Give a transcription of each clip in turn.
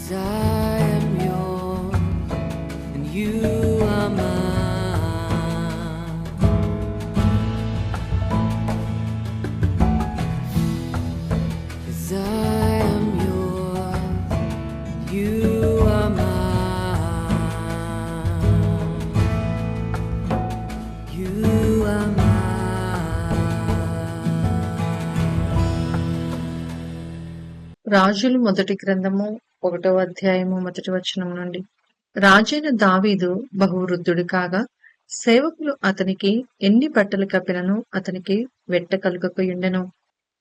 'Cause I am yours and you are mine. 'Cause I am yours, you are mine. You are mine. రాజులు మొదటి గ్రంథము 1వ అధ్యాయము మొదటి వచనం నుండి. రాజైన దావీదు బహువృద్ధుడు కాగా సేవకులు అతనికి ఎన్ని బట్టలు కప్పినను అతనికి వెట్ట కలుగకయుండెను.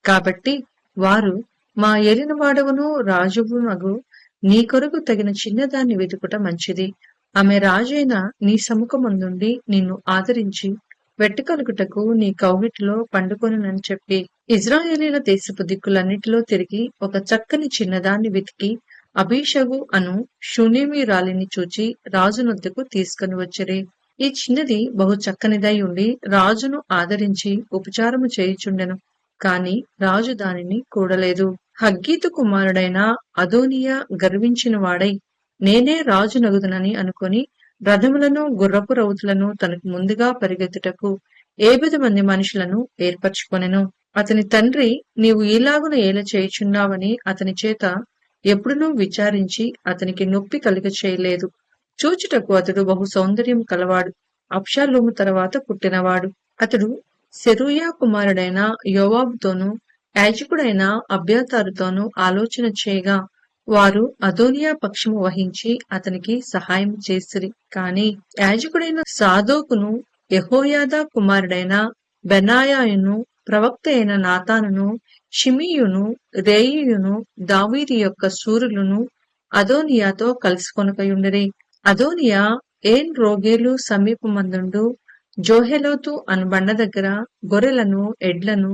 కాబట్టి వారు, మా ఏలినవాడవును రాజువునగు నీ కొరకు తగిన చిన్నదాన్ని వెతుకుట మంచిది. ఆమె రాజైన నీ సముఖమందుండి నిన్ను ఆదరించి వెట్ట కలుగుటకు నీ కౌగిటిలో పండుకొనునని చెప్పి ఇజ్రాయేలీల దేశపు దిక్కులన్నిటిలో తిరిగి ఒక చక్కని చిన్నదాన్ని వెతికి అబీషగు అను షూనేమీయురాలిని చూచి రాజునొద్దకు తీసుకొని వచ్చిరి. ఈ చిన్నది బహు చక్కనిదై ఉండి రాజును ఆదరించి ఉపచారము చేయుచుండెను. కాని రాజు దానిని కూడలేదు. హగ్గీతు కుమారుడైన అదోనియా గర్వించిన వాడై నేనే రాజునగుదునని అనుకొని రథములను గుర్రపు రౌతులను తనకు ముందుగా పరిగెత్తుటకు 70 మంది మనుషులను ఏర్పరచుకొనెను. అతని తండ్రి, నీవు ఈలాగున ఏల చేయుచున్నావని అతని చేత ఎప్పుడునూ విచారించి అతనికి నొప్పి కలుగ చేయలేదు. చూచుటకు అతడు బహు సౌందర్యం కలవాడు. అబ్షాలోము తర్వాత పుట్టినవాడు. అతడు సెరూయా కుమారుడైన యోవాబుతోనూ యాజకుడైన అబ్యాతారుతోనూ ఆలోచన చేయగా వారు అదోనియా పక్షము వహించి అతనికి సహాయం చేసిరి. కాని యాజకుడైన సాదోకును యెహోయాదా కుమారుడైన బెనాయాయును ప్రవక్త అయిన నాతానును షిమీయును రేయియును దావీదు యొక్క శూరులను అదోనియాతో కలుసుకొనకయుండిరి. అదోనియా ఏన్ రోగేలు సమీపమందుండు జోహెలోతు అను బండ దగ్గర గొర్రెలను ఎడ్లను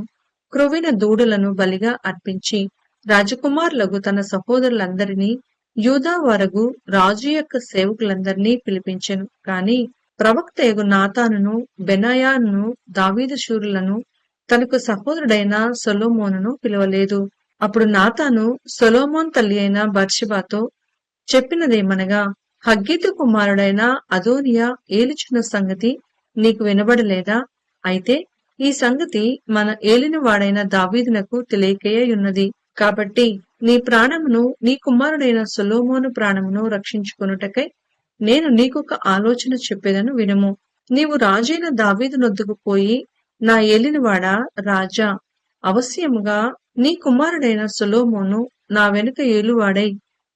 క్రొవ్విన దూడలను బలిగా అర్పించి రాజకుమారులకు తన సహోదరులందరినీ యూదా వరగు రాజు యొక్క సేవకులందరినీ పిలిపించెను. కాని ప్రవక్తయగు నాతానును బెనాయాను దావీదు శూరులను తనకు సహోదరుడైన సొలొమోనును పిలవలేదు. అప్పుడు నాతాను సొలొమోన్ తల్లి అయిన బత్షెబతో చెప్పినదేమనగా, హగ్గీతు కుమారుడైన అదోనియా ఏలుచున్న సంగతి నీకు వినబడలేదా? అయితే ఈ సంగతి మన ఏలినవాడైన దావీదునకు తెలియకయేయున్నది. కాబట్టి నీ ప్రాణమును నీ కుమారుడైన సొలొమోను ప్రాణమును రక్షించుకొనుటకై నేను నీకొక ఆలోచన చెప్పేదను వినుము. నీవు రాజైన దావీదునొద్దకు పోయి, నా ఏలినవాడా రాజా, అవశ్యముగా నీ కుమారుడైన సొలొమోను నా వెనుక ఏలువాడై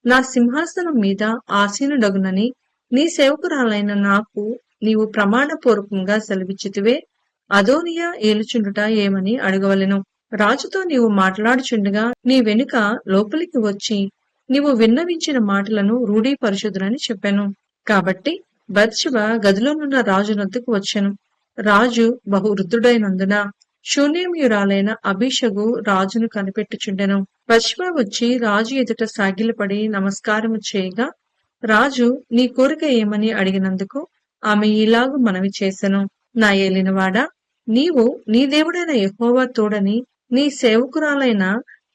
నా సింహాసనం మీద ఆసీనుడగునని నీ సేవకురాలైన నాకు నీవు ప్రమాణపూర్వకంగా సెలవిచ్చితివే. అదోనియా ఏలుచుండుట ఏమని అడగవలెను. రాజుతో నీవు మాట్లాడుచుండగా నీ వెనుక లోపలికి వచ్చి నీవు విన్నవించిన మాటలను రూఢీపరచుదునని చెప్పాను. కాబట్టి బత్షెబ గదిలోనున్న రాజునొద్దకు వచ్చెను. రాజు బహు వృద్ధుడైనందున షూనేమీయురాలైన అబీషగు రాజును కనిపెట్టుచుండెను. బత్షెబ వచ్చి రాజు ఎదుట సాగిలపడి నమస్కారము చేయగా రాజు నీ కోరిక ఏమని అడిగినందుకు ఆమె ఇలాగు మనవి చేసెను. నా ఏలినవాడా, నీవు నీ దేవుడైన యెహోవా తోడని నీ సేవకురాలైన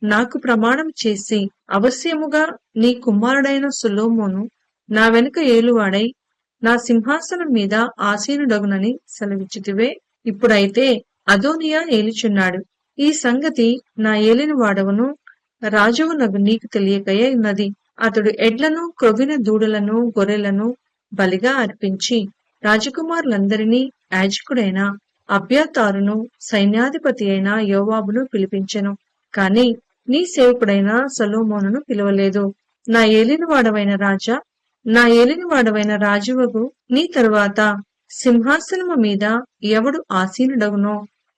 నాకు ప్రమాణం చేసి అవశ్యముగా నీ కుమారుడైన సొలొమోను నా వెనుక ఏలువాడై నా సింహాసనం మీద ఆసీనుడగునని సెలవిచ్చితివే. ఇప్పుడైతే అదోనియా ఏలుచున్నాడు. ఈ సంగతి నా ఏలినవాడవును రాజువునగు నీకు తెలియకయే ఉన్నది. అతడు ఎడ్లను క్రొవ్విన దూడలను గొర్రెలను బలిగా అర్పించి రాజకుమారులందరినీ యాజకుడైన అబ్యాతారును సైన్యాధిపతి అయిన యోవాబును పిలిపించెను. కాని నీ సేవకుడైన సొలొమోనును పిలవలేదు. నా ఏలినవాడవైన రాజా, నా ఏలినవాడవైన రాజువగు నీ తరువాత సింహాసనము మీద ఎవడు ఆసీనుడగునో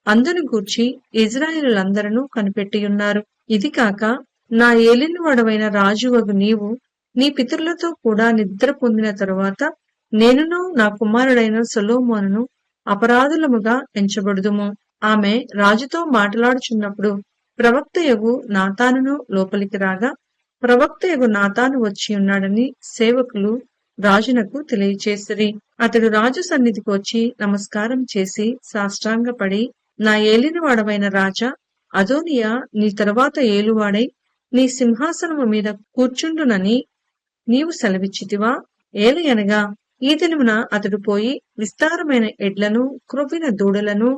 అందును గూర్చి ఇజ్రాయేలులందరూ కనిపెట్టియున్నారు. ఇది కాక నా ఏలినవాడవైన రాజువగు నీవు నీ పితరులతో కూడా నిద్ర పొందిన తరువాత నేనును నా కుమారుడైన సొలొమోనును అపరాధులముగా ఎంచబడుదుము. ఆమె రాజుతో మాట్లాడుచున్నప్పుడు ప్రవక్తయగు నాతానును లోపలికి రాగా ప్రవక్తయగు నాతాను వచ్చి ఉన్నాడని సేవకులు రాజునకు తెలియచేసిరి. అతడు రాజు సన్నిధికి వచ్చి నమస్కారం చేసి సాష్టాంగపడి, నా ఏలినవాడవైన రాజా, అదోనియా నీ తరువాత ఏలువాడై నీ సింహాసనము మీద కూర్చుండునని నీవు సెలవిచ్చితివా? ఏలయనగా ఈ దినమున అతడు పోయి విస్తారమైన ఎడ్లను, క్రొవ్విన దూడలను,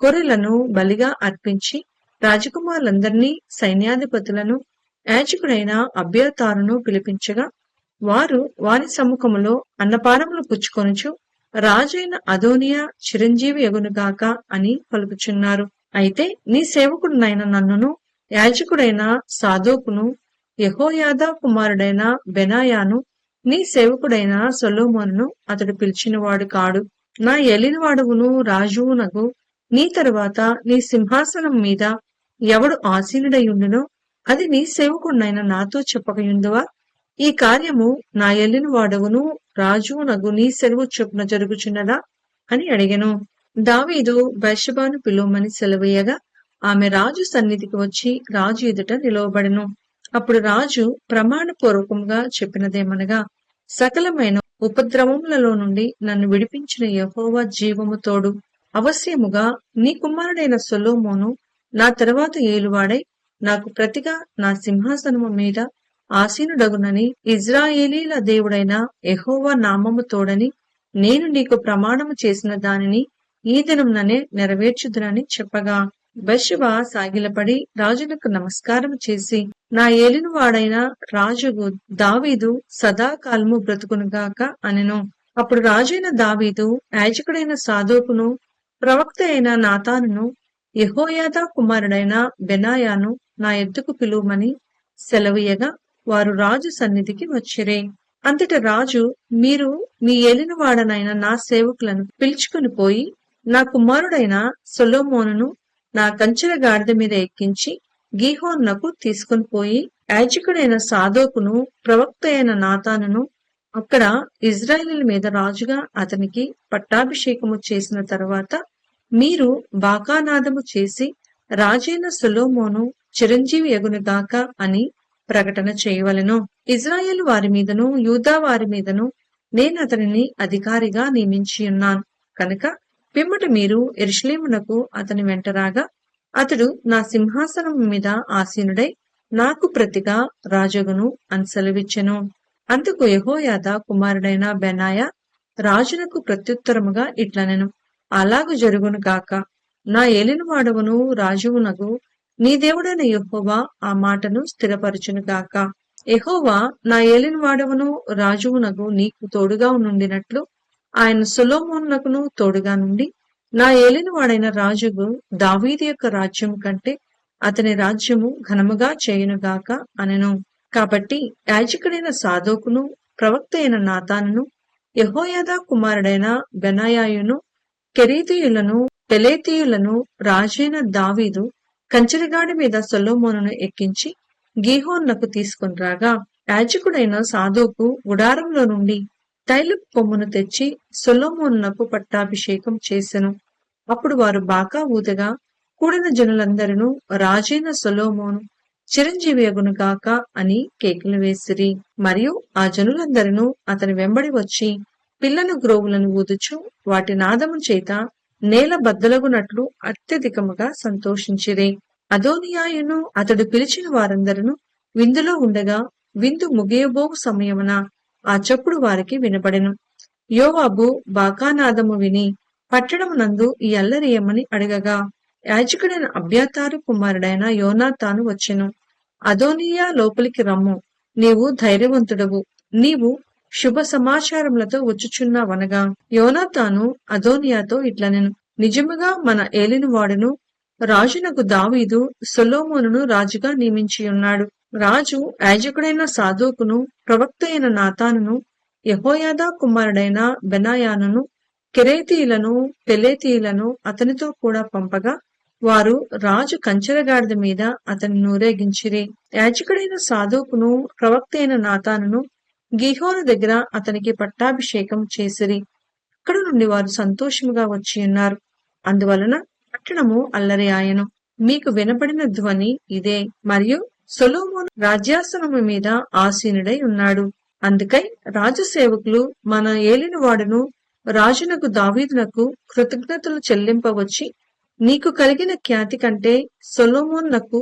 గొర్రెలను బలిగా అర్పించి రాజకుమారులందరినీ, సైన్యాధిపతులను, యాజకుడైన అబ్యాతారును పిలిపించగా వారు వారి సముఖములో అన్నపానములు పుచ్చుకొనుచు రాజైన అదోనియా చిరంజీవి యగునుగాక అని పలుకుచున్నారు. అయితే నీ సేవకుడునైన నన్నును, యాజకుడైన సాదోకును, యెహోయాదా కుమారుడైన బెనాయాను, నీ సేవకుడైన సొలొమోనును అతడు పిలిచినవాడు కాడు. నా ఏలినవాడవును రాజువునగు నీ తరువాత నీ సింహాసనం మీద ఎవడు ఆసీనుడయుండునో అది నీ సేవకుడునైన నాతో చెప్పకయుందువా? ఈ కార్యము నా ఏలిన వాడవును రాజువునగు నీ సెలవు చొప్పున జరుగుచున్నదా అని అడిగెను. దావీదు బత్షెబను పిలువమని సెలవీయగా ఆమె రాజు సన్నిధికి వచ్చి రాజు ఎదుట నిలవబడెను. అప్పుడు రాజు ప్రమాణపూర్వకంగా చెప్పినదేమనగా, సకలమైన ఉపద్రవములలో నుండి నన్ను విడిపించిన యెహోవా జీవము తోడు, అవశ్యముగా నీ కుమారుడైన సొలొమోను నా తరువాత ఏలువాడై నాకు ప్రతిగా నా సింహాసనము మీద ఆసీనుడగునని ఇజ్రాయేలీల దేవుడైన యెహోవా నామము తోడని నేను నీకు ప్రమాణము చేసిన దానిని ఈ దినముననే నెరవేర్చుదునని చెప్పగా బత్షెబ సాగిలపడి రాజునకు నమస్కారము చేసి, నా ఏలినవాడైన రాజుగు దావీదు సదాకాలము బ్రతుకునుగాక అనెను. అప్పుడు రాజైన దావీదు యాజకుడైన సాదోకును, ప్రవక్త అయిన నాతానును, యెహోయాదా కుమారుడైన బెనాయాను నా ఎద్దుకు పిలువమని సెలవీయగా వారు రాజు సన్నిధికి వచ్చిరే. అంతట రాజు, మీరు మీ ఏలినవాడనైన నా సేవకులను పిలుచుకుని పోయి నా కుమారుడైన సొలొమోనును నా కంచెల గాడిద మీద ఎక్కించి గీహోనునకు తీసుకుని పోయి యాజకుడైన సాదోకును, ప్రవక్త అయిన నాతానును అక్కడ ఇజ్రాయేలీల మీద రాజుగా అతనికి పట్టాభిషేకము చేసిన తరువాత మీరు బాకానాదము చేసి రాజైన సొలొమోను చిరంజీవి యగునుగాక అని ప్రకటన చేయవలెను. ఇజ్రాయేలు వారి మీదను యూదా వారి మీదను నేను అతనిని అధికారిగా నియమించియున్నాను కనుక పిమ్మట మీరు యెరూషలేమునకు అతని వెంటరాగా అతడు నా సింహాసనం మీద ఆసీనుడై నాకు ప్రతిగా రాజగును అని సెలవిచ్చెను. అందుకు యెహోయాదా కుమారుడైన బెనాయా రాజునకు ప్రత్యుత్తరముగా ఇట్లనెను, అలాగు జరుగును గాక. నా ఏలినవాడవును రాజువునగు నీ దేవుడైన యెహోవా ఆ మాటను స్థిరపరచును గాక. యెహోవా నా ఏలినవాడవును రాజువునగు నీకు తోడుగా నుండినట్లు ఆయన సొలొమోనునకును తోడుగా నుండి నా ఏలినవాడైన రాజుగు దావీదు యొక్క రాజ్యము కంటే అతని రాజ్యము ఘనముగా చేయునుగాక అనెను. కాబట్టి యాజకుడైన సాదోకును, ప్రవక్త అయిన నాతానును, యెహోయాదా కుమారుడైన బెనాయాయును, కెరీతీయులను, పెలేతీయులను రాజైన దావీదు కంచెలగాడి మీద సొలొమోనును ఎక్కించి గీహోనునకు తీసుకుని రాగా యాజకుడైన సాదోకు గుడారంలో నుండి తైలపు కొమ్మును తెచ్చి సొలొమోనునకు పట్టాభిషేకం చేసెను. అప్పుడు వారు బాకా ఊదగా కూడిన జనులందరూ రాజైన సొలొమోను చిరంజీవి యగునుగాక అని కేకలు వేసిరి. మరియు ఆ జనులందరూ అతని వెంబడి వచ్చి పిల్లల గ్రోవులను ఊదుచు వాటి నాదము చేత నేల బద్దలగునట్లు అత్యధికముగా సంతోషించిరి. అదోనియాయును అతడు పిలిచిన వారందరూ విందులో ఉండగా విందు ముగియబోవు సమయమున ఆ చప్పుడు వారికి వినబడెను. యోవాబు బాకానాదము విని పట్టణమునందు ఈ అల్లరియమని అడగగా యాజకుడైన అబ్యాతారు కుమారుడైన యోనాతాను వచ్చెను. అదోనియా లోపలికి రమ్ము, నీవు ధైర్యవంతుడవు, నీవు శుభ సమాచారములతో వచ్చుచున్నావనగా యోనాతాను అదోనియాతో ఇట్లనెను, నిజముగా మన ఏలినవాడును రాజునకు దావీదు సొలొమోనును రాజుగా నియమించియున్నాడు. రాజు యాజకుడైన సాదోకును, ప్రవక్త అయిన నాతానును, యెహోయాదా కుమారుడైన బెనాయానును, కెరేతీయులను, పెలేతీయులను అతనితో కూడా పంపగా వారు రాజు కంచెలగాడిద మీద అతన్ని నూరేగించిరి. యాజకుడైన సాదోకును, ప్రవక్త అయిన నాతానును గీహోను దగ్గర అతనికి పట్టాభిషేకం చేసిరి. అక్కడ నుండి వారు సంతోషముగా వచ్చియున్నారు. అందువలన పట్టణము అల్లరి ఆయను. మీకు వినపడిన ధ్వని ఇదే. మరియు సొలొమోను రాజ్యాసనము మీద ఆసీనుడై ఉన్నాడు. అందుకై రాజు సేవకులు మన ఏలినవాడును రాజునకు దావీదునకు కృతజ్ఞతలు చెల్లింపవచ్చి నీకు కలిగిన ఖ్యాతి కంటే సొలొమోనునకు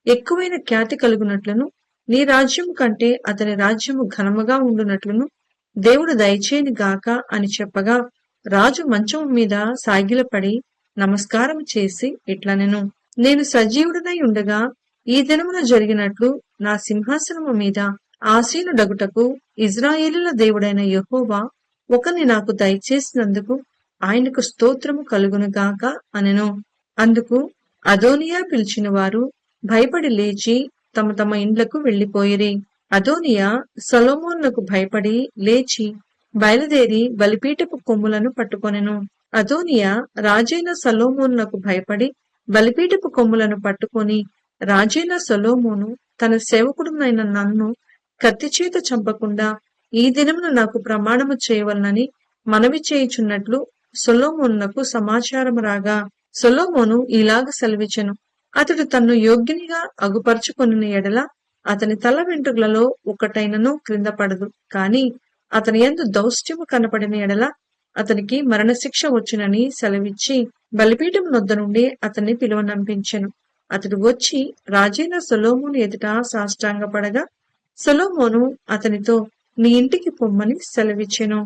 ఎక్కువైన ఖ్యాతి కలుగునట్లును నీ రాజ్యము కంటే అతని రాజ్యము ఘనముగా ఉండునట్లును దేవుడు దయచేయని గాక అని చెప్పగా, రాజు మంచము మీద సాగిలపడి నమస్కారం చేసి ఇట్లనెను, నేను సజీవుడనై ఉండగా ఈ దినమున జరిగినట్లు నా సింహాసనము మీద ఆసీనుడగుటకు ఇజ్రాయేలుల దేవుడైన యెహోవా ఒకని నాకు దయచేసినందుకు ఆయనకు స్తోత్రము కలుగునుగాక అనెను. అందుకు అదోనియా పిలిచిన వారు భయపడి లేచి తమ తమ ఇండ్లకు వెళ్లిపోయిరి. అదోనియా సొలొమోనునకు భయపడి లేచి బయలుదేరి బలిపీఠపు కొమ్ములను పట్టుకొనెను. అదోనియా రాజైన సొలొమోనునకు భయపడి బలిపీఠపు కొమ్ములను పట్టుకొని, రాజైన సొలొమోను తన సేవకుడునైన నన్ను కత్తిచేత చంపకుండా ఈ దినమున నాకు ప్రమాణము చేయవలనని మనవి చేయుచున్నట్లు సొలొమోనునకు సమాచారము రాగా, సొలొమోను ఇలాగ సెలవిచ్చెను, అతడు తన్ను యోగ్యునిగా అగుపరుచుకొనిన ఎడల అతని తల వెంట్రుకలలో ఒకటైనను క్రింద పడదు. కాని అతని యందు దౌష్ట్యము కనపడిన ఎడల అతనికి మరణశిక్ష వచ్చునని సెలవిచ్చి బలిపీఠం నొద్ద నుండి అతన్ని పిలువనంపించెను. అతడు వచ్చి రాజైన సొలొమోను ఎదుట సాష్టాంగపడగా, సొలొమోను అతనితో నీ ఇంటికి పొమ్మని సెలవిచ్చెను.